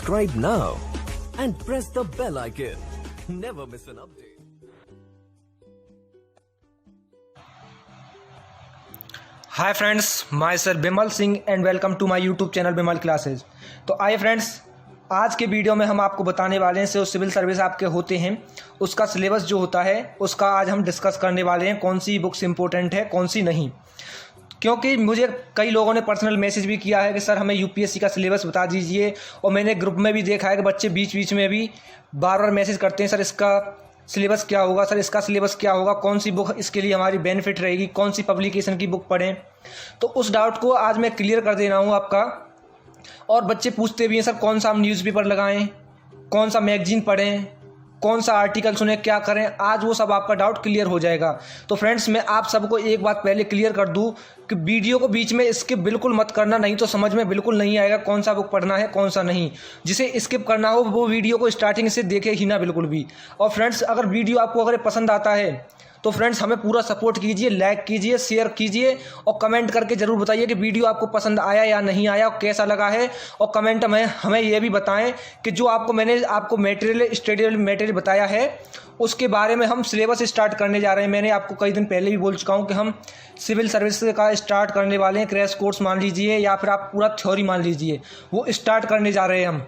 Subscribe now and press the bell icon. Never miss an update. Hi friends, my sir Bimal Singh and welcome to my YouTube channel Bimal classes. तो आइए friends, आज के video में हम आपको बताने वाले हैं जो सिविल सर्विस आपके होते हैं उसका सिलेबस जो होता है उसका आज हम डिस्कस करने वाले हैं। कौन सी बुक्स इंपॉर्टेंट है, कौन सी नहीं। क्योंकि मुझे कई लोगों ने पर्सनल मैसेज भी किया है कि सर हमें यूपीएससी का सिलेबस बता दीजिए, और मैंने ग्रुप में भी देखा है कि बच्चे बीच बीच में भी बार बार मैसेज करते हैं, सर इसका सिलेबस क्या होगा, सर इसका सिलेबस क्या होगा, कौन सी बुक इसके लिए हमारी बेनिफिट रहेगी, कौन सी पब्लिकेशन की बुक पढ़ें। तो उस डाउट को आज मैं क्लियर कर दे रहा हूँ आपका। और बच्चे पूछते भी हैं सर कौन सा हम न्यूज़पेपर लगाएं, कौन सा मैगजीन पढ़ें, कौन सा आर्टिकल सुने, क्या करें। आज वो सब आपका डाउट क्लियर हो जाएगा। तो फ्रेंड्स, मैं आप सबको एक बात पहले क्लियर कर दूं कि वीडियो को बीच में स्किप बिल्कुल मत करना, नहीं तो समझ में बिल्कुल नहीं आएगा कौन सा बुक पढ़ना है कौन सा नहीं। जिसे स्किप करना हो वो वीडियो को स्टार्टिंग से देखे ही ना बिल्कुल भी। और फ्रेंड्स, अगर वीडियो आपको अगर पसंद आता है तो फ्रेंड्स हमें पूरा सपोर्ट कीजिए, लाइक कीजिए, शेयर कीजिए और कमेंट करके ज़रूर बताइए कि वीडियो आपको पसंद आया या नहीं आया, कैसा लगा है। और कमेंट में हमें ये भी बताएं कि जो मैंने आपको स्टडी मटेरियल बताया है उसके बारे में हम सिलेबस स्टार्ट करने जा रहे हैं। मैंने आपको कई दिन पहले भी बोल चुका हूँ कि हम सिविल सर्विस का स्टार्ट करने वाले हैं। क्रैश कोर्स मान लीजिए या फिर आप पूरा थ्योरी मान लीजिए, वो स्टार्ट करने जा रहे हैं हम।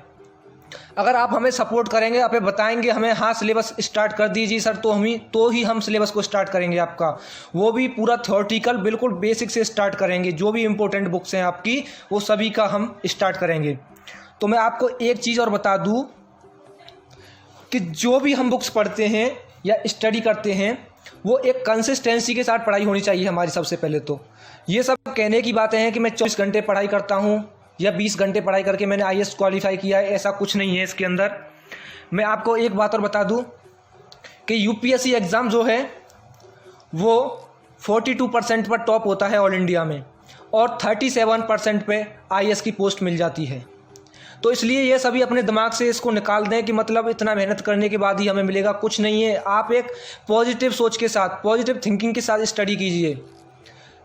अगर आप हमें सपोर्ट करेंगे, आप बताएंगे हमें हाँ सिलेबस स्टार्ट कर दीजिए सर, तो ही हम सिलेबस को स्टार्ट करेंगे आपका। वो भी पूरा थ्योरेटिकल बिल्कुल बेसिक से स्टार्ट करेंगे। जो भी इंपॉर्टेंट बुक्स हैं आपकी वो सभी का हम स्टार्ट करेंगे। तो मैं आपको एक चीज़ और बता दूं कि जो भी हम बुक्स पढ़ते हैं या स्टडी करते हैं वो एक कंसिस्टेंसी के साथ पढ़ाई होनी चाहिए हमारी। सबसे पहले तो ये सब कहने की बातें हैं कि मैं 24 घंटे पढ़ाई करता हूँ या 20 घंटे पढ़ाई करके मैंने आईएएस क्वालिफाई किया है, ऐसा कुछ नहीं है इसके अंदर। मैं आपको एक बात और बता दूं कि यूपीएससी एग्ज़ाम जो है वो 42% पर टॉप होता है ऑल इंडिया में, और 37% पे आईएएस की पोस्ट मिल जाती है। तो इसलिए ये सभी अपने दिमाग से इसको निकाल दें कि मतलब इतना मेहनत करने के बाद ही हमें मिलेगा, कुछ नहीं है। आप एक पॉजिटिव सोच के साथ, पॉजिटिव थिंकिंग के साथ स्टडी कीजिए।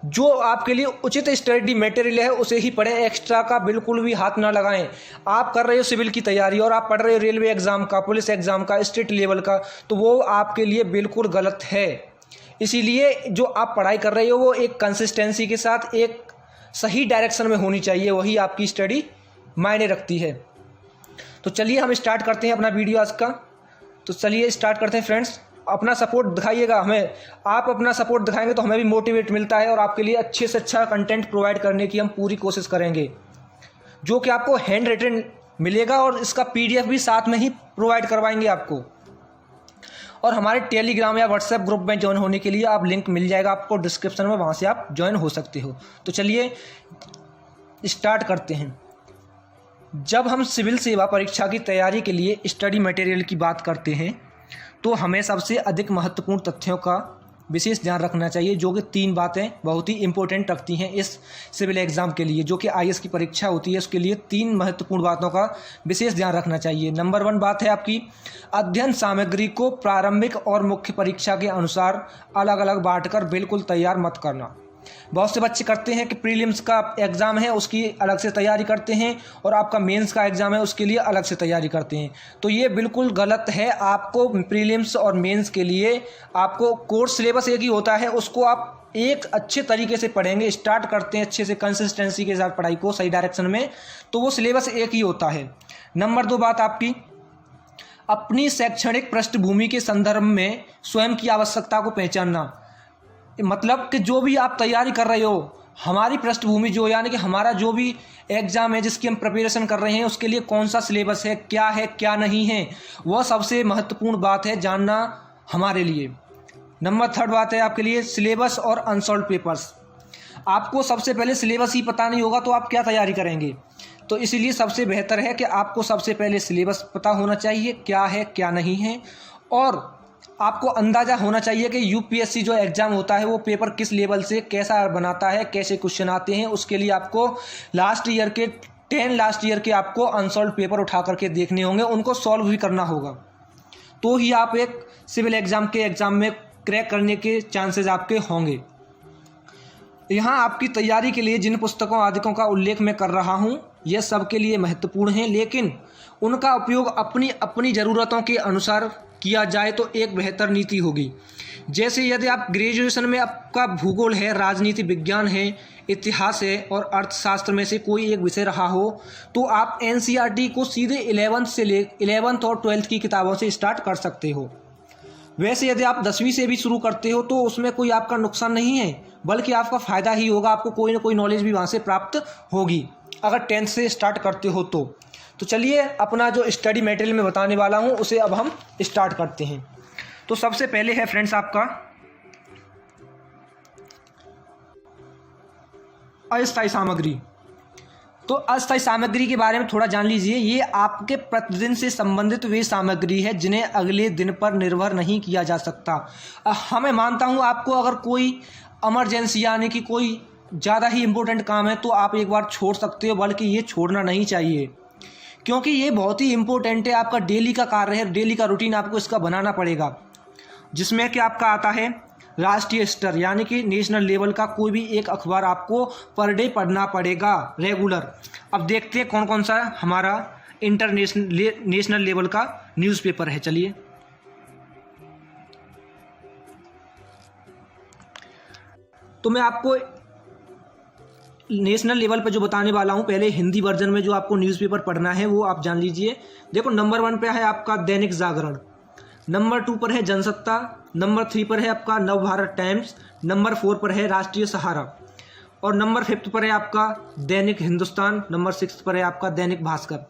जो आपके लिए उचित स्टडी मटेरियल है उसे ही पढ़ें, एक्स्ट्रा का बिल्कुल भी हाथ ना लगाएं। आप कर रहे हो सिविल की तैयारी और आप पढ़ रहे हो रेलवे एग्ज़ाम का, पुलिस एग्ज़ाम का, स्टेट लेवल का, तो वो आपके लिए बिल्कुल गलत है। इसीलिए जो आप पढ़ाई कर रहे हो वो एक कंसिस्टेंसी के साथ एक सही डायरेक्शन में होनी चाहिए, वही आपकी स्टडी मायने रखती है। तो चलिए हम स्टार्ट करते हैं अपना वीडियो आज का। तो चलिए स्टार्ट करते हैं फ्रेंड्स। अपना सपोर्ट दिखाइएगा हमें, आप अपना सपोर्ट दिखाएंगे तो हमें भी मोटिवेट मिलता है और आपके लिए अच्छे से अच्छा कंटेंट प्रोवाइड करने की हम पूरी कोशिश करेंगे, जो कि आपको हैंड रिटन मिलेगा और इसका पीडीएफ भी साथ में ही प्रोवाइड करवाएंगे आपको। और हमारे टेलीग्राम या व्हाट्सएप ग्रुप में ज्वाइन होने के लिए आप लिंक मिल जाएगा आपको डिस्क्रिप्शन में, वहाँ से आप ज्वाइन हो सकते हो। तो चलिए स्टार्ट करते हैं। जब हम सिविल सेवा परीक्षा की तैयारी के लिए स्टडी मटेरियल की बात करते हैं तो हमें सबसे अधिक महत्वपूर्ण तथ्यों का विशेष ध्यान रखना चाहिए, जो कि 3 बातें बहुत ही इंपॉर्टेंट रखती हैं इस सिविल एग्ज़ाम के लिए। जो कि आईएएस की परीक्षा होती है उसके लिए 3 महत्वपूर्ण बातों का विशेष ध्यान रखना चाहिए। नंबर 1 बात है आपकी अध्ययन सामग्री को प्रारंभिक और मुख्य परीक्षा के अनुसार अलग अलग बांटकर बिल्कुल तैयार मत करना। बहुत से बच्चे करते हैं कि प्रीलिम्स का एग्ज़ाम है उसकी अलग से तैयारी करते हैं और आपका मेंस का एग्ज़ाम है उसके लिए अलग से तैयारी करते हैं। तो ये बिल्कुल गलत है। आपको प्रीलिम्स और मेंस के लिए आपको कोर्स सिलेबस एक ही होता है, उसको आप एक अच्छे तरीके से पढ़ेंगे, स्टार्ट करते हैं अच्छे से कंसिस्टेंसी के साथ पढ़ाई को सही डायरेक्शन में, तो वो सिलेबस एक ही होता है। नंबर 2 बात आपकी अपनी शैक्षणिक पृष्ठभूमि के संदर्भ में स्वयं की आवश्यकता को पहचानना। मतलब कि जो भी आप तैयारी कर रहे हो, हमारी पृष्ठभूमि जो यानी कि हमारा जो भी एग्ज़ाम है जिसकी हम प्रिपरेशन कर रहे हैं उसके लिए कौन सा सिलेबस है क्या नहीं है, वह सबसे महत्वपूर्ण बात है जानना हमारे लिए। नंबर 3 बात है आपके लिए सिलेबस और अनसॉल्व पेपर्स। आपको सबसे पहले सिलेबस ही पता नहीं होगा तो आप क्या तैयारी करेंगे। तो इसीलिए सबसे बेहतर है कि आपको सबसे पहले सिलेबस पता होना चाहिए क्या है क्या नहीं है, और आपको अंदाज़ा होना चाहिए कि यूपीएससी जो एग्ज़ाम होता है वो पेपर किस लेवल से कैसा बनाता है, कैसे क्वेश्चन आते हैं। उसके लिए आपको लास्ट ईयर के आपको अनसॉल्व पेपर उठा करके देखने होंगे, उनको सॉल्व भी करना होगा, तो ही आप एक सिविल एग्ज़ाम में क्रैक करने के चांसेस आपके होंगे। यहाँ आपकी तैयारी के लिए जिन पुस्तकों आदिकों का उल्लेख मैं कर रहा हूँ यह सबके लिए महत्वपूर्ण है, लेकिन उनका उपयोग अपनी अपनी ज़रूरतों के अनुसार किया जाए तो एक बेहतर नीति होगी। जैसे यदि आप ग्रेजुएशन में आपका भूगोल है, राजनीति विज्ञान है, इतिहास है और अर्थशास्त्र में से कोई एक विषय रहा हो तो आप एनसीईआरटी को सीधे 11th और 12th की किताबों से स्टार्ट कर सकते हो। वैसे यदि आप 10वीं से भी शुरू करते हो तो उसमें कोई आपका नुकसान नहीं है, बल्कि आपका फ़ायदा ही होगा। आपको कोई ना कोई नॉलेज भी वहाँ से प्राप्त होगी अगर 10th से स्टार्ट करते हो तो चलिए अपना जो स्टडी मटेरियल मैं बताने वाला हूँ उसे अब हम स्टार्ट करते हैं। तो सबसे पहले है फ्रेंड्स आपका अस्थायी सामग्री। तो अस्थायी सामग्री के बारे में थोड़ा जान लीजिए। ये आपके प्रतिदिन से संबंधित वे सामग्री है जिन्हें अगले दिन पर निर्भर नहीं किया जा सकता। मैं मानता हूँ आपको अगर कोई इमरजेंसी यानी कि कोई ज़्यादा ही इम्पोर्टेंट काम है तो आप एक बार छोड़ सकते हो, बल्कि ये छोड़ना नहीं चाहिए क्योंकि ये बहुत ही इम्पोर्टेंट है। आपका डेली का कार्य है, डेली का रूटीन आपको इसका बनाना पड़ेगा, जिसमें कि आपका आता है राष्ट्रीय स्तर यानी कि नेशनल लेवल का कोई भी एक अखबार आपको पर डे पढ़ना पड़ेगा रेगुलर। अब देखते हैं कौन कौन सा हमारा नेशनल लेवल का न्यूज़पेपर है। चलिए तो मैं आपको नेशनल लेवल पर जो बताने वाला हूँ, पहले हिंदी वर्जन में जो आपको न्यूज़पेपर पढ़ना है वो आप जान लीजिए। देखो नंबर 1 पे है आपका दैनिक जागरण, नंबर 2 पर है जनसत्ता, नंबर 3 पर है आपका नवभारत टाइम्स, नंबर 4 पर है राष्ट्रीय सहारा और नंबर 5 पर है आपका दैनिक हिंदुस्तान, नंबर 6 पर है आपका दैनिक भास्कर।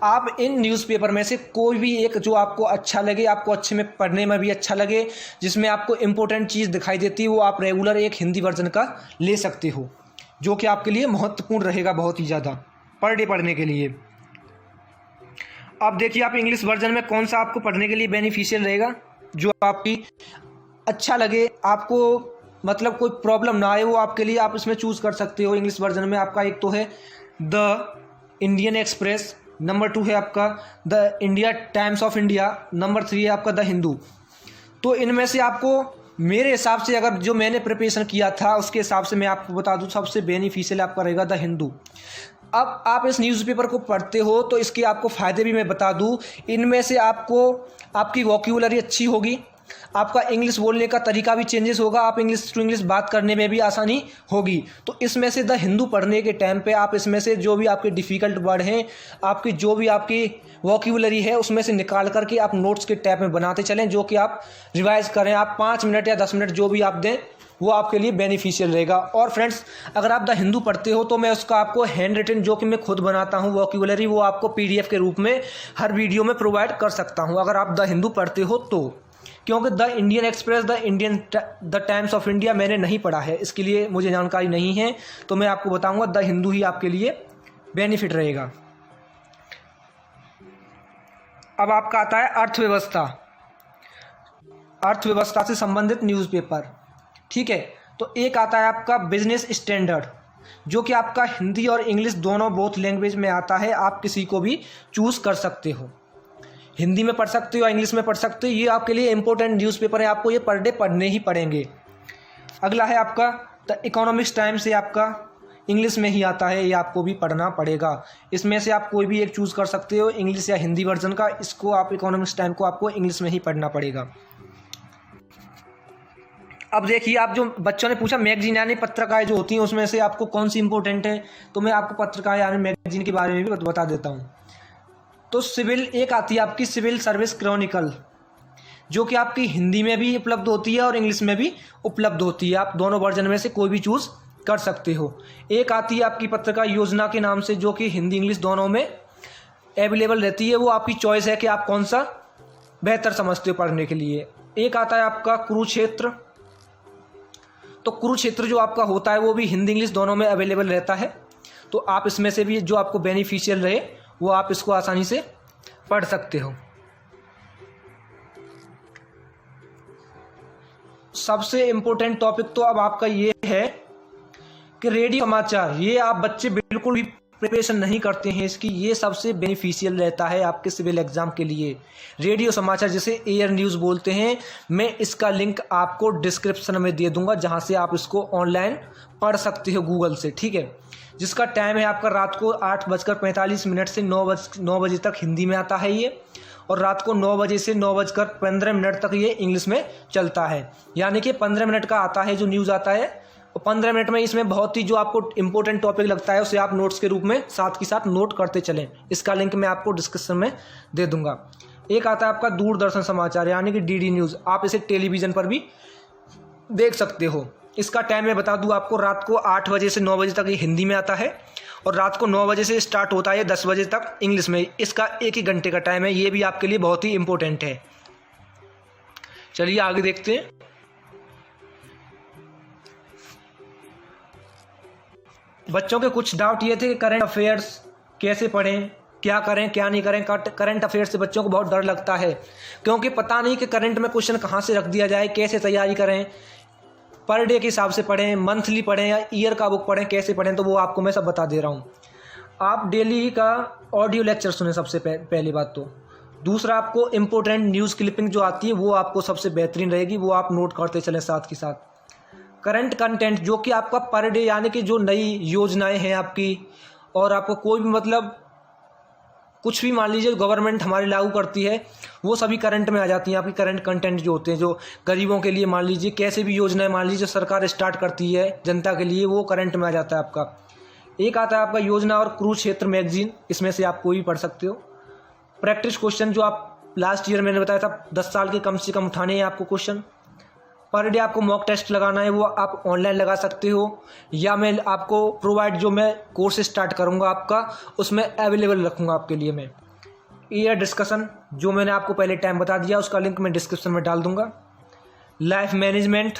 आप इन न्यूज़पेपर में से कोई भी एक जो आपको अच्छा लगे, आपको अच्छे में पढ़ने में भी अच्छा लगे, जिसमें आपको इंपॉर्टेंट चीज़ दिखाई देती है, वो आप रेगुलर एक हिंदी वर्जन का ले सकते हो, जो कि आपके लिए महत्वपूर्ण रहेगा बहुत ही ज़्यादा पर डे पढ़ने के लिए। अब देखिए आप इंग्लिश वर्जन में कौन सा आपको पढ़ने के लिए बेनिफिशियल रहेगा, जो आपकी अच्छा लगे, आपको मतलब कोई प्रॉब्लम ना आए, वो आपके लिए आप इसमें चूज़ कर सकते हो। इंग्लिश वर्जन में आपका एक तो है द इंडियन एक्सप्रेस, नंबर 2 है आपका the India times of India, number 3 है आपका द हिंदू। तो इनमें से आपको मेरे हिसाब से अगर जो मैंने प्रिपरेशन किया था उसके हिसाब से मैं आपको बता दूं सबसे बेनिफिशियल आपका रहेगा द हिंदू। अब आप इस न्यूज़पेपर को पढ़ते हो तो इसके आपको फ़ायदे भी मैं बता दूं। इनमें से आपको आपकी वोकैबुलरी अच्छी होगी, आपका इंग्लिश बोलने का तरीका भी चेंजेस होगा, आप इंग्लिश टू इंग्लिश बात करने में भी आसानी होगी। तो इसमें से द हिंदू पढ़ने के टाइम पे आप इसमें से जो भी आपके डिफ़िकल्ट वर्ड हैं, आपकी जो भी आपकी वोकैबुलरी है, उसमें से निकाल करके आप नोट्स के टाइप में बनाते चलें, जो कि आप रिवाइज करें। आप 5 मिनट या 10 मिनट जो भी आप दें वो आपके लिए बेनिफिशियल रहेगा। और फ्रेंड्स अगर आप द हिंदू पढ़ते हो तो मैं उसका आपको हैंड रिटन जो कि मैं खुद बनाता हूँ वोकैबुलरी, वो आपको PDF के रूप में हर वीडियो में प्रोवाइड कर सकता हूँ अगर आप द हिंदू पढ़ते हो तो। क्योंकि the Indian express, the times of India मैंने नहीं पढ़ा है, इसके लिए मुझे जानकारी नहीं है, तो मैं आपको बताऊंगा द हिंदू ही आपके लिए बेनिफिट रहेगा। अब आपका आता है अर्थव्यवस्था, अर्थव्यवस्था से संबंधित न्यूज़पेपर, ठीक है। तो एक आता है आपका बिजनेस स्टैंडर्ड, जो कि आपका हिंदी और इंग्लिश दोनों बोथ लैंग्वेज में आता है। आप किसी को भी चूज़ कर सकते हो, हिंदी में पढ़ सकते हो, इंग्लिश में पढ़ सकते हो। ये आपके लिए इंपॉर्टेंट न्यूज़पेपर है, आपको ये पर डे पढ़ने ही पड़ेंगे। अगला है आपका द इकोनॉमिक्स टाइम्स, से आपका इंग्लिश में ही आता है, ये आपको भी पढ़ना पड़ेगा। इसमें से आप कोई भी एक चूज़ कर सकते हो, इंग्लिश या हिंदी वर्जन का। इसको आप इकोनॉमिक्स टाइम को आपको इंग्लिश में ही पढ़ना पड़ेगा। अब देखिए आप जो बच्चों ने पूछा मैगजीन यानी पत्रिकाएँ जो होती हैं उसमें से आपको कौन सी इंपॉर्टेंट है, तो मैं आपको पत्रिकाएँ यानी मैगजीन के बारे में भी बता देता हूँ। तो सिविल एक आती है आपकी सिविल सर्विस क्रॉनिकल, जो कि आपकी हिंदी में भी उपलब्ध होती है और इंग्लिश में भी उपलब्ध होती है। आप दोनों वर्जन में से कोई भी चूज़ कर सकते हो। एक आती है आपकी पत्रिका योजना के नाम से, जो कि हिंदी इंग्लिश दोनों में अवेलेबल रहती है, वो आपकी चॉइस है कि आप कौन सा बेहतर समझते हो पढ़ने के लिए। एक आता है आपका कुरुक्षेत्र, तो कुरुक्षेत्र जो आपका होता है वो भी हिंदी इंग्लिश दोनों में अवेलेबल रहता है। तो आप इसमें से भी जो आपको बेनिफिशियल रहे वो आप इसको आसानी से पढ़ सकते हो। सबसे इम्पोर्टेंट टॉपिक तो अब आपका ये है कि रेडियो समाचार, ये आप बच्चे बिल्कुल भी प्रिपरेशन नहीं करते हैं इसकी, ये सबसे बेनिफिशियल रहता है आपके सिविल एग्ज़ाम के लिए। रेडियो समाचार जिसे एयर न्यूज़ बोलते हैं, मैं इसका लिंक आपको डिस्क्रिप्शन में दे दूंगा, जहां से आप इसको ऑनलाइन पढ़ सकते हो गूगल से, ठीक है। जिसका टाइम है आपका रात को 8:45 से 9 बजे तक हिंदी में आता है ये, और रात को 9 बजे से 9:15 तक ये इंग्लिश में चलता है। यानी कि 15 मिनट का आता है जो न्यूज़ आता है, और 15 मिनट में इसमें बहुत ही जो आपको इंपॉर्टेंट टॉपिक लगता है उसे आप नोट्स के रूप में साथ के साथ नोट करते चलें। इसका लिंक मैं आपको डिस्क्रिप्शन में दे दूंगा। एक आता है आपका दूरदर्शन समाचार यानी कि डीडी न्यूज़, आप इसे टेलीविज़न पर भी देख सकते हो। इसका टाइम मैं बता दूं आपको, रात को 8 बजे से 9 बजे तक ये हिंदी में आता है, और रात को 9 बजे से स्टार्ट होता है 10 बजे तक इंग्लिश में। इसका 1 ही घंटे का टाइम है, ये भी आपके लिए बहुत ही इंपॉर्टेंट है। चलिए आगे देखते हैं। बच्चों के कुछ डाउट ये थे कि करंट अफेयर्स कैसे पढ़ें, क्या करें क्या नहीं करें। करंट अफेयर्स से बच्चों को बहुत डर लगता है, क्योंकि पता नहीं कि करंट में क्वेश्चन कहाँ से रख दिया जाए, कैसे तैयारी करें, पर डे के हिसाब से पढ़ें, मंथली पढ़ें या ईयर का बुक पढ़ें, कैसे पढ़ें, तो वो आपको मैं सब बता दे रहा हूँ। आप डेली का ऑडियो लेक्चर सुने सबसे पहली बात तो। दूसरा, आपको इम्पोर्टेंट न्यूज़ क्लिपिंग जो आती है वो आपको सबसे बेहतरीन रहेगी, वो आप नोट करते चलें साथ के साथ। करंट कंटेंट जो कि आपका पर डे यानी कि जो नई योजनाएं हैं आपकी, और आपको कोई भी मतलब कुछ भी मान लीजिए गवर्नमेंट हमारी लागू करती है, वो सभी करंट में आ जाती हैं। आपकी करंट कंटेंट जो होते हैं, जो गरीबों के लिए मान लीजिए कैसे भी योजनाएं मान लीजिए सरकार स्टार्ट करती है जनता के लिए, वो करंट में आ जाता है आपका। एक आता है आपका योजना और कुरुक्षेत्र मैगजीन, इसमें से आप कोई भी पढ़ सकते हो। प्रैक्टिस क्वेश्चन जो आप लास्ट ईयर मैंने बताया था 10 साल के कम से कम उठाने हैं आपको क्वेश्चन। पर डे आपको मॉक टेस्ट लगाना है, वो आप ऑनलाइन लगा सकते हो, या मैं आपको प्रोवाइड जो मैं कोर्स स्टार्ट करूंगा आपका उसमें अवेलेबल रखूंगा आपके लिए मैं। ईयर डिस्कशन जो मैंने आपको पहले टाइम बता दिया, उसका लिंक मैं डिस्क्रिप्शन में डाल दूंगा। लाइफ मैनेजमेंट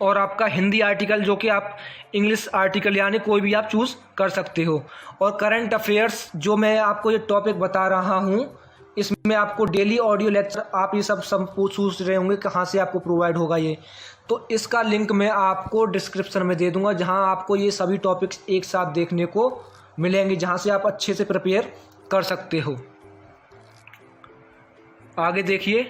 और आपका हिंदी आर्टिकल जो कि आप इंग्लिश आर्टिकल यानी कोई भी आप चूज़ कर सकते हो। और करंट अफेयर्स जो मैं आपको ये टॉपिक बता रहा हूँ, इसमें आपको डेली ऑडियो लेक्चर, आप ये सब पूछ रहे होंगे कहाँ से आपको प्रोवाइड होगा ये, तो इसका लिंक मैं आपको डिस्क्रिप्शन में दे दूंगा, जहाँ आपको ये सभी टॉपिक्स एक साथ देखने को मिलेंगे, जहाँ से आप अच्छे से प्रिपेयर कर सकते हो। आगे देखिए,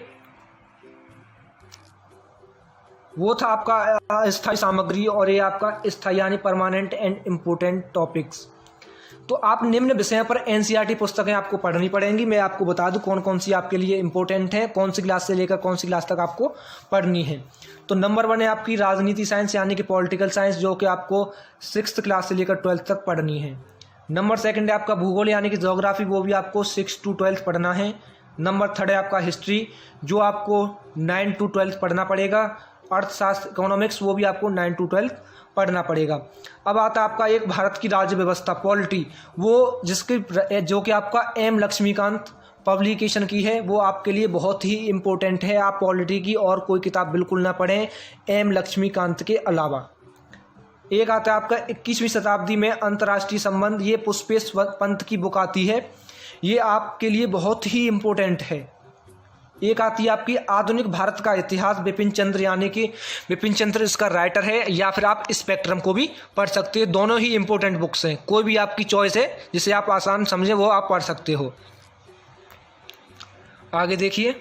वो था आपका अस्थायी सामग्री, और ये आपका स्थायी यानी परमानेंट एंड इम्पोर्टेंट टॉपिक्स। तो आप निम्न विषयों पर एनसीईआरटी पुस्तकें आपको पढ़नी पड़ेंगी। मैं आपको बता दूं कौन कौन सी आपके लिए इंपॉर्टेंट है, कौन सी क्लास से लेकर कौन सी क्लास तक आपको पढ़नी है। तो नंबर 1 है आपकी राजनीति साइंस यानी कि पॉलिटिकल साइंस, जो कि आपको 6th क्लास से लेकर 12th तक पढ़नी है। नंबर 2 है आपका भूगोल यानी कि ज्योग्राफी, वो भी आपको 6 to 12 पढ़ना है। नंबर 3 है आपका हिस्ट्री, जो आपको 9 to 12 पढ़ना पड़ेगा। अर्थशास्त्र इकोनॉमिक्स, वो भी आपको 9 to 12 पढ़ना पड़ेगा। अब आता है आपका एक भारत की राज्य व्यवस्था पॉलिटी, वो जिसकी जो कि आपका एम लक्ष्मीकांत पब्लिकेशन की है, वो आपके लिए बहुत ही इम्पोर्टेंट है। आप पॉलिटी की और कोई किताब बिल्कुल ना पढ़ें एम लक्ष्मीकांत के अलावा। एक आता है आपका 21वीं शताब्दी में अंतर्राष्ट्रीय संबंध, ये पुष्पेश पंत की बुक आती है, ये आपके लिए बहुत ही इम्पोर्टेंट है। एक आती है आपकी आधुनिक भारत का इतिहास, बिपिन चंद्र यानी कि बिपिन चंद्र इसका राइटर है, या फिर आप स्पेक्ट्रम को भी पढ़ सकते हो। दोनों ही इंपॉर्टेंट बुक्स हैं, कोई भी आपकी चॉइस है जिसे आप आसान समझे वो आप पढ़ सकते हो। आगे देखिए,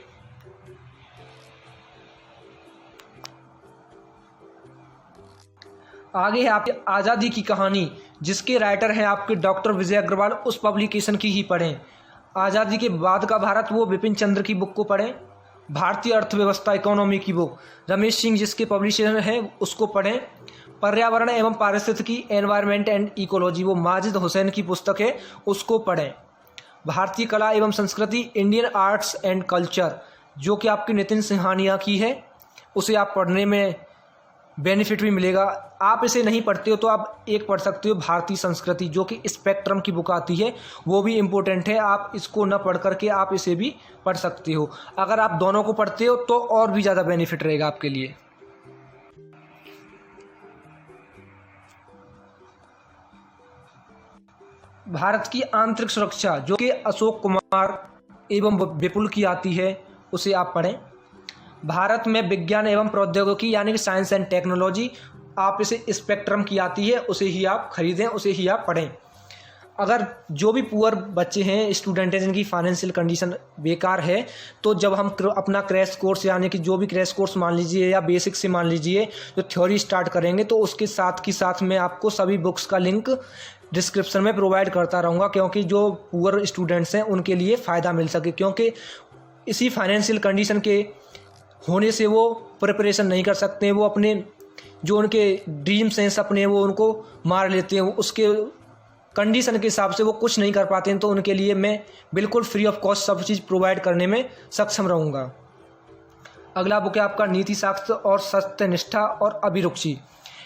आगे है आपकी आज़ादी की कहानी, जिसके राइटर हैं आपके डॉक्टर विजय अग्रवाल, उस पब्लिकेशन की ही पढ़ें। आज़ादी के बाद का भारत, वो बिपिन चंद्र की बुक को पढ़ें। भारतीय अर्थव्यवस्था इकोनॉमी की बुक रमेश सिंह जिसके पब्लिशर हैं उसको पढ़ें। पर्यावरण एवं पारिस्थितिकी एनवायरनमेंट एंड इकोलॉजी, वो माजिद हुसैन की पुस्तक है, उसको पढ़ें। भारतीय कला एवं संस्कृति इंडियन आर्ट्स एंड कल्चर, जो कि आपकी नितिन सिंघानिया की है, उसे आप पढ़ने में बेनिफिट भी मिलेगा। आप इसे नहीं पढ़ते हो तो आप एक पढ़ सकते हो भारतीय संस्कृति, जो कि स्पेक्ट्रम की बुक आती है, वो भी इम्पोर्टेंट है। आप इसको न पढ़ करके आप इसे भी पढ़ सकते हो। अगर आप दोनों को पढ़ते हो तो और भी ज़्यादा बेनिफिट रहेगा आपके लिए। भारत की आंतरिक सुरक्षा, जो कि अशोक कुमार एवं विपुल की आती है, उसे आप पढ़ें। भारत में विज्ञान एवं प्रौद्योगिकी यानी कि साइंस एंड टेक्नोलॉजी, आप इसे स्पेक्ट्रम की आती है उसे ही आप खरीदें, उसे ही आप पढ़ें। अगर जो भी पुअर बच्चे हैं, स्टूडेंट हैं, जिनकी फाइनेंशियल कंडीशन बेकार है, तो जब हम अपना क्रैश कोर्स यानी कि जो भी क्रैश कोर्स मान लीजिए या बेसिक से मान लीजिए जो थ्योरी स्टार्ट करेंगे, तो उसके साथ मैं आपको सभी बुक्स का लिंक डिस्क्रिप्शन में प्रोवाइड करता रहूँगा, क्योंकि जो पुअर स्टूडेंट्स हैं उनके लिए फ़ायदा मिल सके। क्योंकि इसी फाइनेंशियल कंडीशन के होने से वो प्रिपरेशन नहीं कर सकते, वो अपने जो उनके ड्रीम्स हैं, सपने, वो उनको मार लेते हैं, उसके कंडीशन के हिसाब से वो कुछ नहीं कर पाते हैं। तो उनके लिए मैं बिल्कुल फ्री ऑफ कॉस्ट सब चीज़ प्रोवाइड करने में सक्षम रहूँगा। अगला बुक है आपका नीति शास्त्र और सत्यनिष्ठा और अभिरुचि।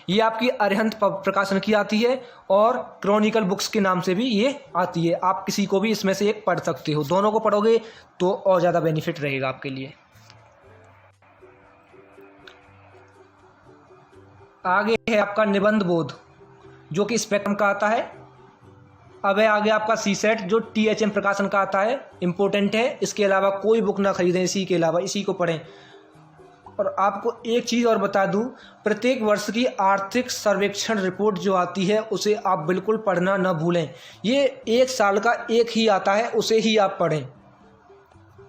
ये आपकी अरिहंत प्रकाशन की आती है और क्रॉनिकल बुक्स के नाम से भी ये आती है। आप किसी को भी इसमें से एक पढ़ सकते हो, दोनों को पढ़ोगे तो और ज़्यादा बेनिफिट रहेगा आपके लिए। आगे है आपका निबंध बोध, जो कि स्पेक्ट्रम का आता है। अब है आगे आपका सीसेट, जो THM प्रकाशन का आता है, इम्पोर्टेंट है। इसके अलावा कोई बुक ना खरीदें, इसी के अलावा इसी को पढ़ें। और आपको एक चीज़ और बता दूं, प्रत्येक वर्ष की आर्थिक सर्वेक्षण रिपोर्ट जो आती है उसे आप बिल्कुल पढ़ना न भूलें। ये एक साल का एक ही आता है, उसे ही आप पढ़ें।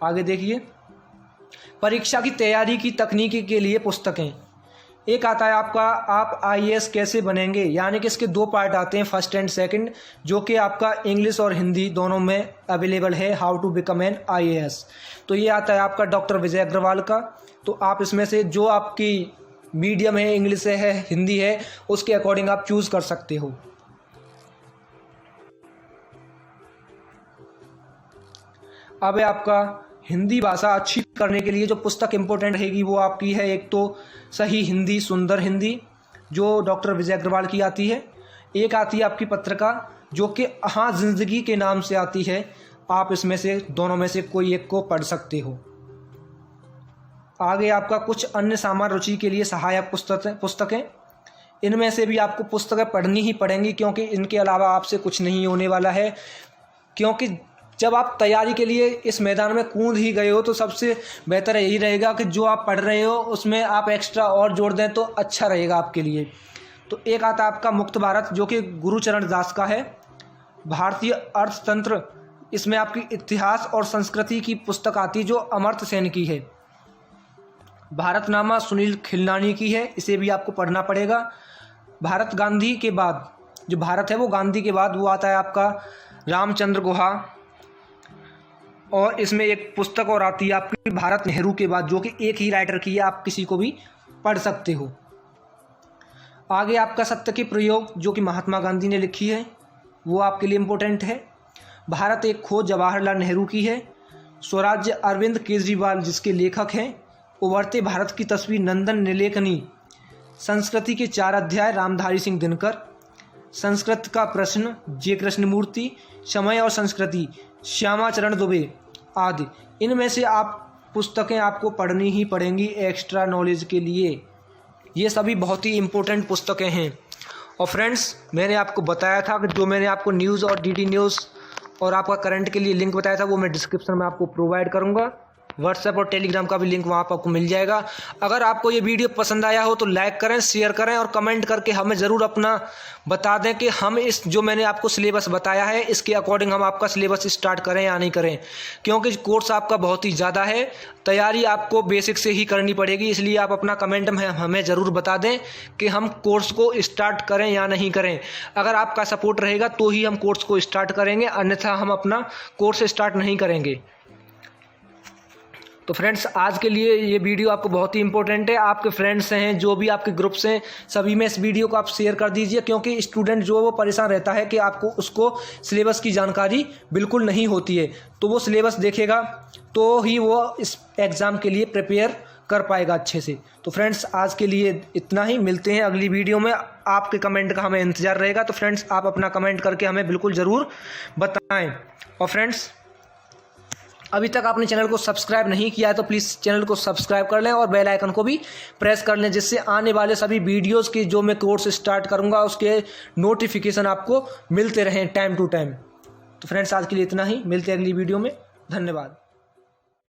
आगे देखिए, परीक्षा की तैयारी की तकनीकी के लिए पुस्तकें। एक आता है आपका आप IAS कैसे बनेंगे, यानी कि इसके 2 पार्ट आते हैं, फर्स्ट एंड सेकंड, जो कि आपका इंग्लिश और हिंदी दोनों में अवेलेबल है, how to become an IAS। तो ये आता है आपका डॉक्टर विजय अग्रवाल का। तो आप इसमें से जो आपकी मीडियम है, इंग्लिश है, हिंदी है, उसके अकॉर्डिंग आप चूज कर सकते हो। अब है आपका हिंदी भाषा अच्छी करने के लिए जो पुस्तक इंपॉर्टेंट रहेगी वो आपकी है, एक तो सही हिंदी सुंदर हिंदी, जो डॉक्टर विजय अग्रवाल की आती है। एक आती है आपकी पत्रिका, जो कि हाँ जिंदगी के नाम से आती है। आप इसमें से दोनों में से कोई एक को पढ़ सकते हो। आगे आपका कुछ अन्य सामान्य रुचि के लिए सहायक पुस्तकें। इनमें से भी आपको पुस्तकें पढ़नी ही पड़ेंगी, क्योंकि इनके अलावा आपसे कुछ नहीं होने वाला है। क्योंकि जब आप तैयारी के लिए इस मैदान में कूद ही गए हो तो सबसे बेहतर यही रहेगा कि जो आप पढ़ रहे हो उसमें आप एक्स्ट्रा और जोड़ दें तो अच्छा रहेगा आपके लिए। तो एक आता है आपका मुक्त भारत, जो कि गुरुचरण दास का है, भारतीय अर्थतंत्र। इसमें आपकी इतिहास और संस्कृति की पुस्तक आती है, जो अमर्त्य सेन की है। भारतनामा सुनील खिलनानी की है, इसे भी आपको पढ़ना पड़ेगा। भारत गांधी के बाद, जो भारत है वो गांधी के बाद, वो आता है आपका रामचंद्र गुहा। और इसमें एक पुस्तक और आती है आपकी भारत नेहरू के बाद, जो कि एक ही राइटर की है, आप किसी को भी पढ़ सकते हो। आगे आपका सत्य के प्रयोग, जो कि महात्मा गांधी ने लिखी है, वो आपके लिए इम्पोर्टेंट है। भारत एक खोज जवाहरलाल नेहरू की है। स्वराज्य अरविंद केजरीवाल जिसके लेखक हैं। उभरते भारत की तस्वीर नंदन नीलेकनी। संस्कृति के 4 अध्याय रामधारी सिंह दिनकर। संस्कृत का प्रश्न जे कृष्णमूर्ति। समय और संस्कृति श्यामा चरण दुबे आदि। इनमें से आप पुस्तकें आपको पढ़नी ही पड़ेंगी एक्स्ट्रा नॉलेज के लिए। ये सभी बहुत ही इम्पोर्टेंट पुस्तकें हैं। और फ्रेंड्स, मैंने आपको बताया था कि जो मैंने आपको न्यूज़ और DD न्यूज़ और आपका करंट के लिए लिंक बताया था, वो मैं डिस्क्रिप्शन में आपको प्रोवाइड करूँगा। व्हाट्सएप और टेलीग्राम का भी लिंक वहाँ पर आपको मिल जाएगा। अगर आपको ये वीडियो पसंद आया हो तो लाइक करें, शेयर करें और कमेंट करके हमें ज़रूर अपना बता दें कि हम इस जो मैंने आपको सिलेबस बताया है इसके अकॉर्डिंग हम आपका सिलेबस स्टार्ट करें या नहीं करें। क्योंकि कोर्स आपका बहुत ही ज़्यादा है, तैयारी आपको बेसिक से ही करनी पड़ेगी। इसलिए आप अपना कमेंट में हमें ज़रूर बता दें कि हम कोर्स को स्टार्ट करें या नहीं करें। अगर आपका सपोर्ट रहेगा तो ही हम कोर्स को स्टार्ट करेंगे, अन्यथा हम अपना कोर्स स्टार्ट नहीं करेंगे। तो फ्रेंड्स, आज के लिए ये वीडियो आपको बहुत ही इंपॉर्टेंट है। आपके फ्रेंड्स हैं, जो भी आपके ग्रुप्स हैं, सभी में इस वीडियो को आप शेयर कर दीजिए। क्योंकि स्टूडेंट जो है वो परेशान रहता है कि आपको उसको सिलेबस की जानकारी बिल्कुल नहीं होती है। तो वो सिलेबस देखेगा तो ही वो इस एग्ज़ाम के लिए प्रिपेयर कर पाएगा अच्छे से। तो फ्रेंड्स, आज के लिए इतना ही। मिलते हैं अगली वीडियो में। आपके कमेंट का हमें इंतज़ार रहेगा। तो फ्रेंड्स, आप अपना कमेंट करके हमें बिल्कुल ज़रूर बताएँ। और फ्रेंड्स, अभी तक आपने चैनल को सब्सक्राइब नहीं किया है तो प्लीज़ चैनल को सब्सक्राइब कर लें और बेल आइकन को भी प्रेस कर लें, जिससे आने वाले सभी वीडियोस की जो मैं कोर्स स्टार्ट करूंगा उसके नोटिफिकेशन आपको मिलते रहें टाइम टू टाइम। तो फ्रेंड्स, आज के लिए इतना ही। मिलते हैं अगली वीडियो में। धन्यवाद।